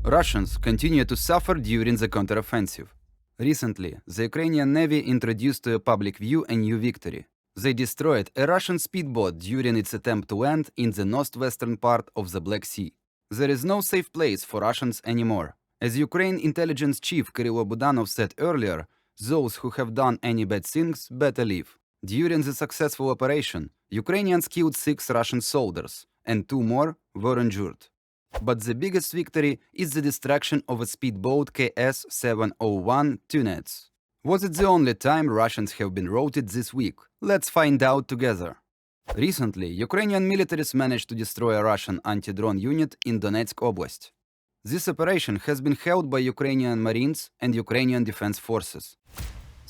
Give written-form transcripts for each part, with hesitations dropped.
Russians continue to suffer during the counteroffensive. Recently, the Ukrainian Navy introduced to a public view a new victory. They destroyed a Russian speedboat during its attempt to land in the northwestern part of the Black Sea. There is no safe place for Russians anymore. As Ukraine intelligence chief Kirill Budanov said earlier, those who have done any bad things better leave. During the successful operation, Ukrainians killed 6 Russian soldiers, and 2 more were injured. But the biggest victory is the destruction of a speedboat KS-701 Donetsk. Was it the only time Russians have been routed this week? Let's find out together. Recently, Ukrainian militaries managed to destroy a Russian anti-drone unit in Donetsk Oblast. This operation has been held by Ukrainian Marines and Ukrainian Defense Forces.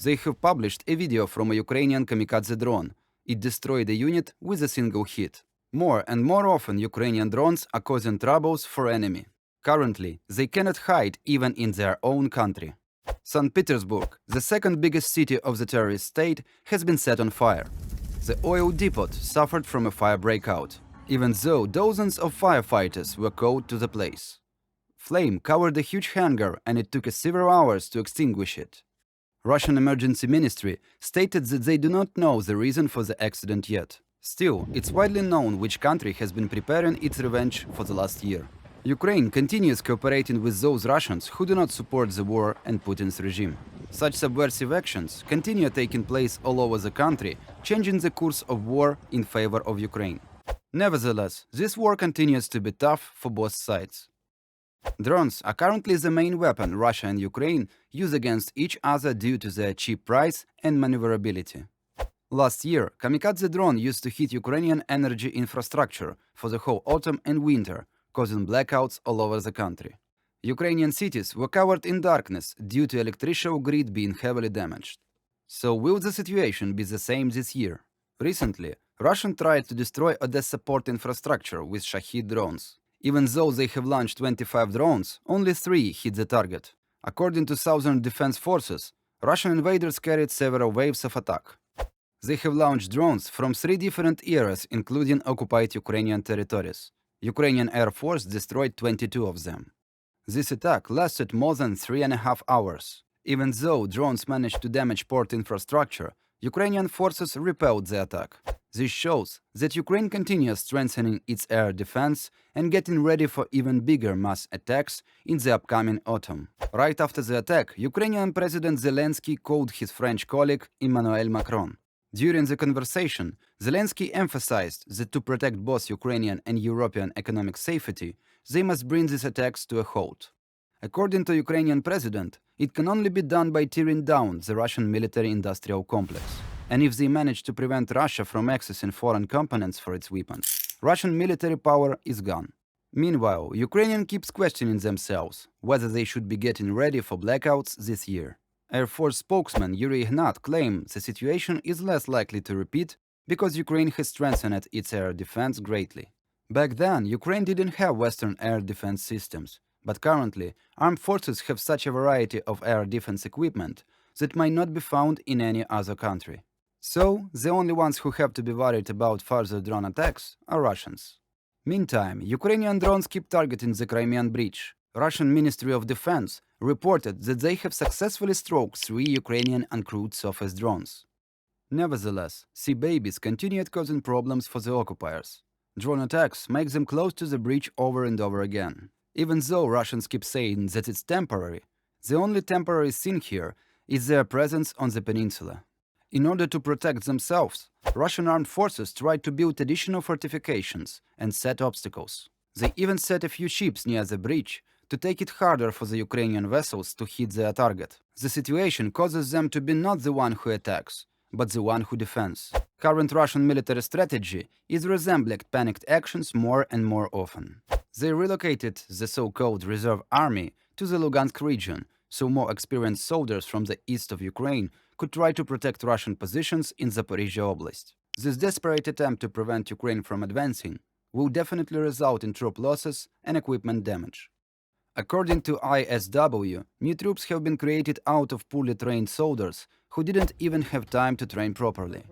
They have published a video from a Ukrainian kamikaze drone. It destroyed the unit with a single hit. More and more often Ukrainian drones are causing troubles for enemy. Currently, they cannot hide even in their own country. St. Petersburg, the second biggest city of the terrorist state, has been set on fire. The oil depot suffered from a fire breakout, even though dozens of firefighters were called to the place. Flame covered a huge hangar and it took several hours to extinguish it. Russian Emergency Ministry stated that they do not know the reason for the accident yet. Still, it's widely known which country has been preparing its revenge for the last year. Ukraine continues cooperating with those Russians who do not support the war and Putin's regime. Such subversive actions continue taking place all over the country, changing the course of war in favor of Ukraine. Nevertheless, this war continues to be tough for both sides. Drones are currently the main weapon Russia and Ukraine use against each other due to their cheap price and maneuverability. Last year, kamikaze drone used to hit Ukrainian energy infrastructure for the whole autumn and winter, causing blackouts all over the country. Ukrainian cities were covered in darkness due to electrical grid being heavily damaged. So will the situation be the same this year? Recently, Russia tried to destroy Odessa port infrastructure with Shahid drones. Even though they have launched 25 drones, only 3 hit the target. According to Southern Defense Forces, Russian invaders carried several waves of attack. They have launched drones from 3 different areas, including occupied Ukrainian territories. Ukrainian Air Force destroyed 22 of them. This attack lasted more than 3.5 hours. Even though drones managed to damage port infrastructure, Ukrainian forces repelled the attack. This shows that Ukraine continues strengthening its air defense and getting ready for even bigger mass attacks in the upcoming autumn. Right after the attack, Ukrainian President Zelensky called his French colleague Emmanuel Macron. During the conversation, Zelensky emphasized that to protect both Ukrainian and European economic safety, they must bring these attacks to a halt. According to Ukrainian president, it can only be done by tearing down the Russian military-industrial complex. And if they manage to prevent Russia from accessing foreign components for its weapons, Russian military power is gone. Meanwhile, Ukrainian keeps questioning themselves whether they should be getting ready for blackouts this year. Air Force spokesman Yuri Ignat claimed the situation is less likely to repeat because Ukraine has strengthened its air defense greatly. Back then, Ukraine didn't have Western air defense systems, but currently, armed forces have such a variety of air defense equipment that might not be found in any other country. So, the only ones who have to be worried about further drone attacks are Russians. Meantime, Ukrainian drones keep targeting the Crimean Bridge. Russian Ministry of Defense reported that they have successfully struck 3 Ukrainian uncrewed surface drones. Nevertheless, sea babies continued causing problems for the occupiers. Drone attacks make them close to the bridge over and over again. Even though Russians keep saying that it's temporary, the only temporary thing here is their presence on the peninsula. In order to protect themselves, Russian armed forces tried to build additional fortifications and set obstacles. They even set a few ships near the bridge to take it harder for the Ukrainian vessels to hit their target. The situation causes them to be not the one who attacks, but the one who defends. Current Russian military strategy is resembling panicked actions more and more often. They relocated the so-called reserve army to the Lugansk region, so more experienced soldiers from the east of Ukraine could try to protect Russian positions in Zaporizhia Oblast. This desperate attempt to prevent Ukraine from advancing will definitely result in troop losses and equipment damage. According to ISW, new troops have been created out of poorly trained soldiers who didn't even have time to train properly.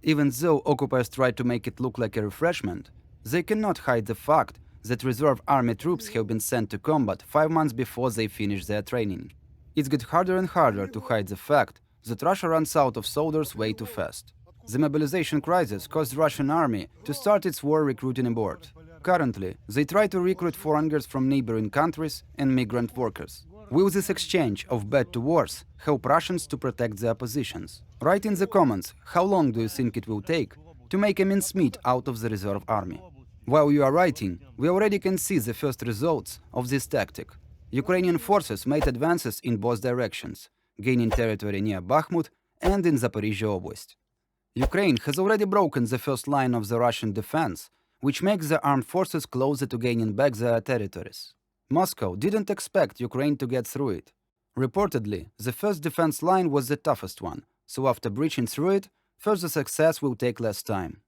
Even though occupiers tried to make it look like a refreshment, they cannot hide the fact that reserve army troops have been sent to combat 5 months before they finish their training. It's get harder and harder to hide the fact that Russia runs out of soldiers way too fast. The mobilization crisis caused Russian army to start its war recruiting abroad. Currently, they try to recruit foreigners from neighboring countries and migrant workers. Will this exchange of bad to worse help Russians to protect their positions? Write in the comments how long do you think it will take to make a mincemeat out of the reserve army. While you are writing, we already can see the first results of this tactic. Ukrainian forces made advances in both directions, gaining territory near Bakhmut and in Zaporizhia Oblast. Ukraine has already broken the first line of the Russian defense, which makes the armed forces closer to gaining back their territories. Moscow didn't expect Ukraine to get through it. Reportedly, the first defense line was the toughest one, so after breaching through it, further success will take less time.